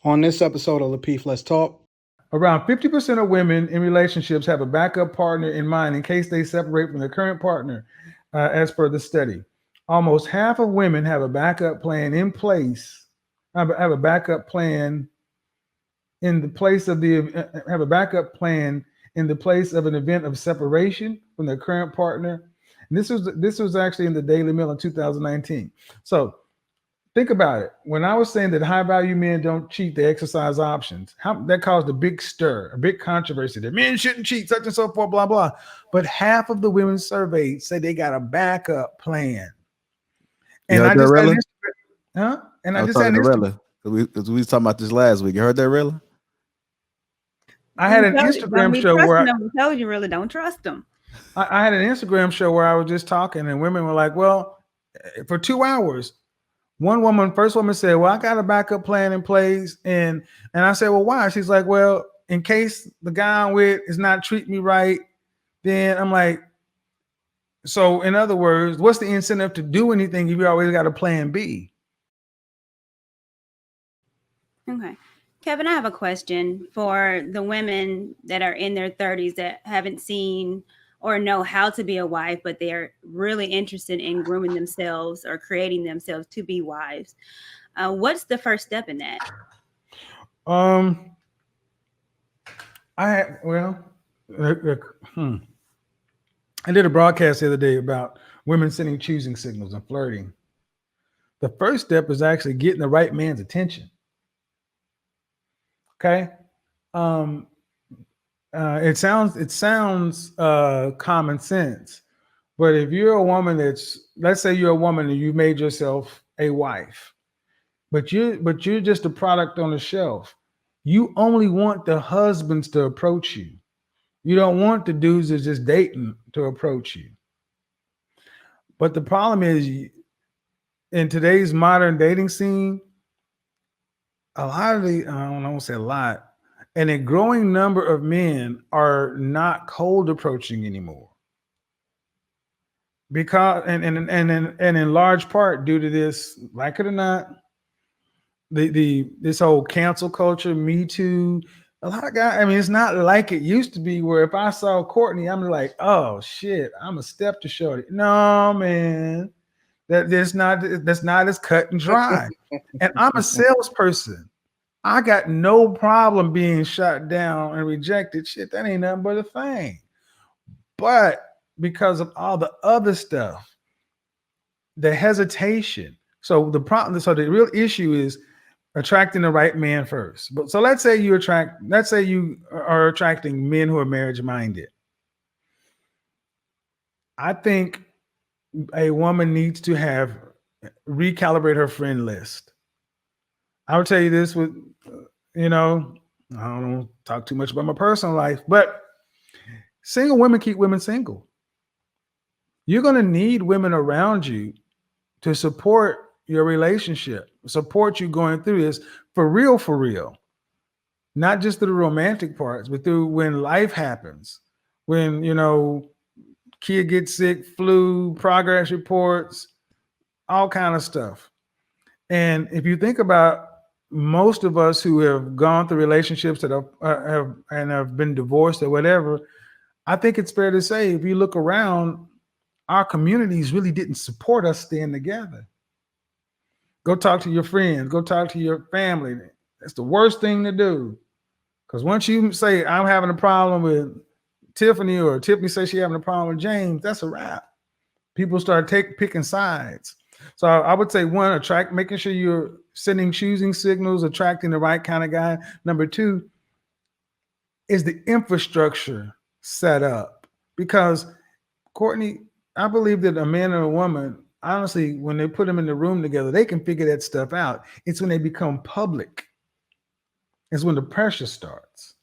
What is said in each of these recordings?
On this episode of Lapeef, Let's Talk. Around 50% of women in relationships have a backup partner in mind in case they separate from their current partner, as per the study. Almost half of women have a backup plan in place, have a backup plan in the place of have a backup plan in the place of an event of separation from their current partner. And this was actually in the Daily Mail in 2019. So think about it. When I was saying that high value men don't cheat, they exercise options. That caused a big stir, a big controversy that men shouldn't cheat, such and so forth, blah blah. But half of the women surveyed say they got a backup plan. You And heard I that, just had Rilla? an huh? And I I was just had talking an to Instagram. Rilla because we was talking about this last week. You heard that, Rilla? I had an Instagram show where We told you really don't trust them. I had an Instagram show where I was just talking, and women were like, "Well, for 2 hours." First woman said, "Well, I got a backup plan in place," and I said, "Well, why?" She's like, "Well, in case the guy I'm with is not treating me right." Then I'm like, "So in other words, what's the incentive to do anything if you always got a plan B?" Okay. Kevin, I have a question for the women that are in their 30s that haven't seen or know how to be a wife, but they're really interested in grooming themselves or creating themselves to be wives. What's the first step in that? Well, I did a broadcast the other day about women sending choosing signals and flirting. The first step is actually getting the right man's attention. Okay. Um, it sounds common sense, but if you're a woman let's say you're a woman and you made yourself a wife, but you're just a product on the shelf. You only want the husbands to approach you. You don't want the dudes that's just dating to approach you. But the problem is, in today's modern dating scene, a lot of I don't want to say a lot, and a growing number of men are not cold approaching anymore. Because and in large part due to this, like it or not, the this whole cancel culture, Me Too. A lot of guys, I mean, it's not like it used to be where if I saw Courtney, I'm like, oh shit, I'm a step to shorty. No, man, that's not as cut and dry. And I'm a salesperson. I got no problem being shot down and rejected. Shit, that ain't nothing but a thing. But because of all the other stuff, the hesitation. So the real issue is attracting the right man first. But so let's say you are attracting men who are marriage minded. I think a woman needs to have recalibrate her friend list. I would tell you this with, I don't talk too much about my personal life, but single women keep women single. You're going to need women around you to support your relationship, support you going through this for real, not just through the romantic parts, but through when life happens, when, kid gets sick, flu, progress reports, all kind of stuff. And if you think about most of us who have gone through relationships that have been divorced or whatever, I think it's fair to say if you look around, our communities really didn't support us staying together. Go talk to your friends, go talk to your family. That's the worst thing to do. Because once you say, I'm having a problem with Tiffany, or Tiffany says she's having a problem with James, that's a wrap. People start picking sides. So I would say, one, making sure you're sending choosing signals, attracting the right kind of guy. Number two, is the infrastructure set up? Because Courtney, I believe that a man and a woman, honestly, when they put them in the room together, they can figure that stuff out. It's when they become public. It's when the pressure starts.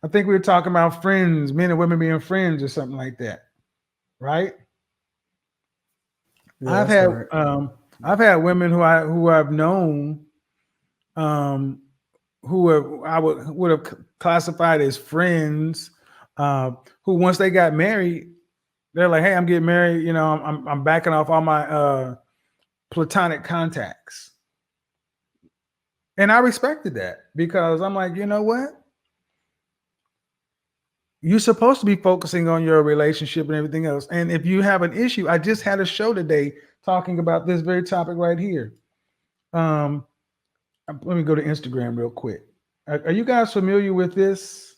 I think we were talking about friends, men and women being friends or something like that, right? Yeah, I've had women who I've known, I would have classified as friends, who once they got married, they're like, "Hey, I'm getting married. I'm backing off all my platonic contacts." And I respected that because I'm like, you know what? You're supposed to be focusing on your relationship and everything else. And if you have an issue, I just had a show today talking about this very topic right here. Let me go to Instagram real quick. Are you guys familiar with this?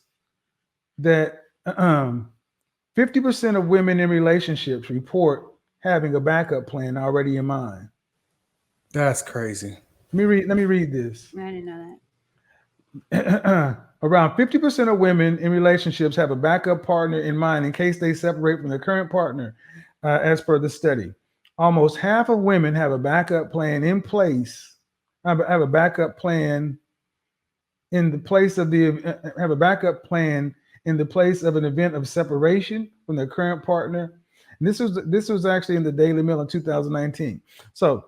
That 50% of women in relationships report having a backup plan already in mind. That's crazy. Let me read this. I didn't know that. Around 50% of women in relationships have a backup partner in mind in case they separate from their current partner, as per the study. Almost half of women have a backup plan in place. Have a backup plan in the place of have a backup plan in the place of an event of separation from their current partner. And this was actually in the Daily Mail in 2019. So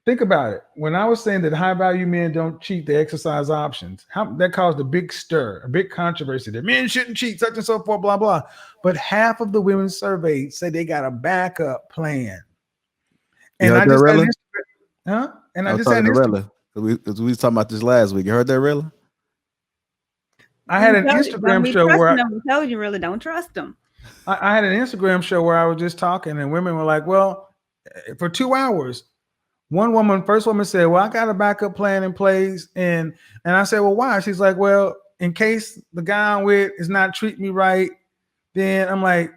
think about it. When I was saying that high value men don't cheat, they exercise options. That caused a big stir, a big controversy that men shouldn't cheat, such and so forth, blah, blah. But half of the women surveyed say they got a backup plan. And I just had huh? And I just had Rella. We was talking about this last week. You heard that, Rella? I had an Instagram show where I told you really don't trust them. I had an Instagram show where I was just talking, and women were like, "Well, for 2 hours." First woman said, "Well, I got a backup plan in place," and I said, "Well, why?" She's like, "Well, in case the guy I'm with is not treating me right." Then I'm like,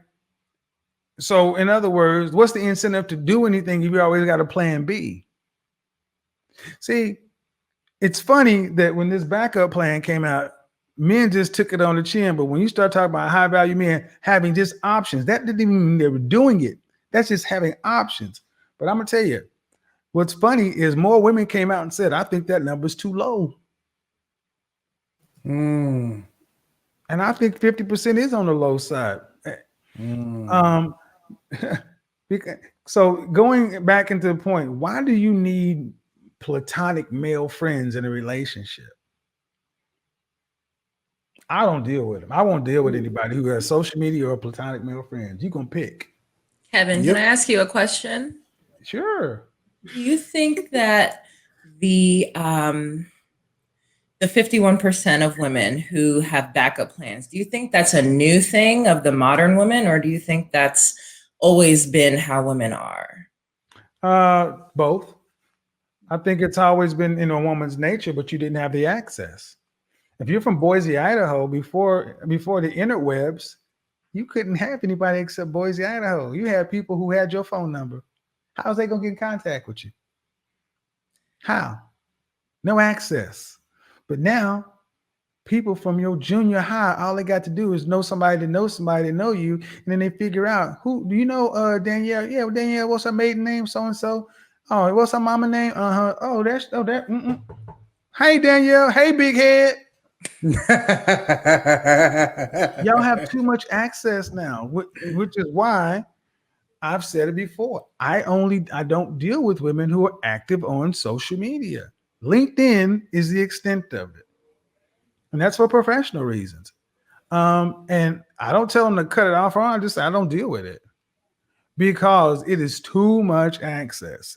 "So in other words, what's the incentive to do anything if you always got a plan B?" See, it's funny that when this backup plan came out, men just took it on the chin. But when you start talking about high value men having just options, that didn't even mean they were doing it. That's just having options. But I'm gonna tell you, what's funny is more women came out and said, "I think that number's too low." And I think 50% is on the low side. So going back into the point, why do you need platonic male friends in a relationship? I don't deal with them. I won't deal with anybody who has social media or platonic male friends. You can pick. Kevin, can I ask you a question? Sure. Do you think that the 51% of women who have backup plans, do you think that's a new thing of the modern women, or do you think that's always been how women are? Both. I think it's always been in a woman's nature, but you didn't have the access. If you're from Boise, Idaho, before the interwebs, you couldn't have anybody except Boise, Idaho. You had people who had your phone number. How's they gonna get in contact with you? How? No access. But now, people from your junior high, all they got to do is know somebody to know somebody to know you, and then they figure out who do you know? Danielle. Yeah, well, Danielle. What's her maiden name? So and so. Oh, what's her mama name? Oh, that. Mm-mm. Hey, Danielle. Hey, big head. Y'all have too much access now, which is why I've said it before. I don't deal with women who are active on social media. LinkedIn is the extent of it, and that's for professional reasons. And I don't tell them to cut it off, or I don't deal with it because it is too much access.